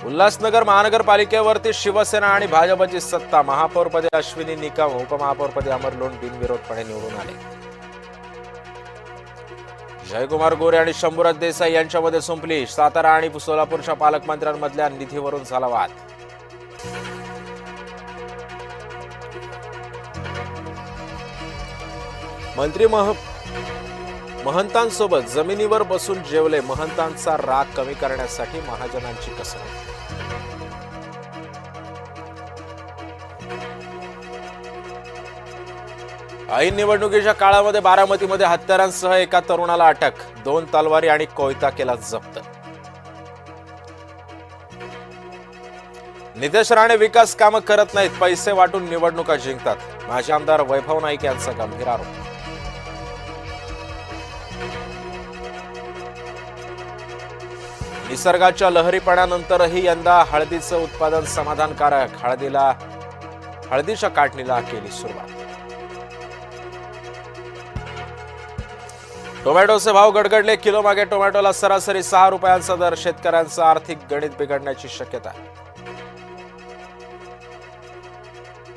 उल्हासनगर महानगरपालिकेवरती शिवसेना आणि भाजपची सत्ता। महापौरपदी अश्विनी निकम, उपमहापौरपदी अमर लोण बिनविरोधपणे निवडून आले। जयकुमार गोरे आणि शंभूराज देसाई यांच्यामध्ये संपली। सातारा आणि सोलापूरच्या पालकमंत्र्यांमधल्या निधीवरून झाला वाद। मंत्री महंतांसोबत जमिनीवर बसून जेवले। महंतांचा राग कमी करण्यासाठी महाजनांची कसरत। ऐन निवडणुकीच्या काळामध्ये बारामतीमध्ये हत्यारांसह एका तरुणाला अटक। 2 तलवारी आणि कोयता केला जप्त। नितेश राणे विकास कामं करत नाहीत, पैसे वाटून निवडणुका जिंकतात। माजी आमदार वैभव नाईक यांचा गंभीर आरोप। निसर्गाच्या लहरीपणानंतरही यंदा हळदीचं उत्पादन समाधानकारक। हळदीच्या काढणीला केली सुरुवात। टोमॅटोचे भाव गडगडले। किलो मागे टोमॅटोला सरासरी 6 रुपयांचा दर। शेतकऱ्यांचं आर्थिक गणित बिघडण्याची शक्यता।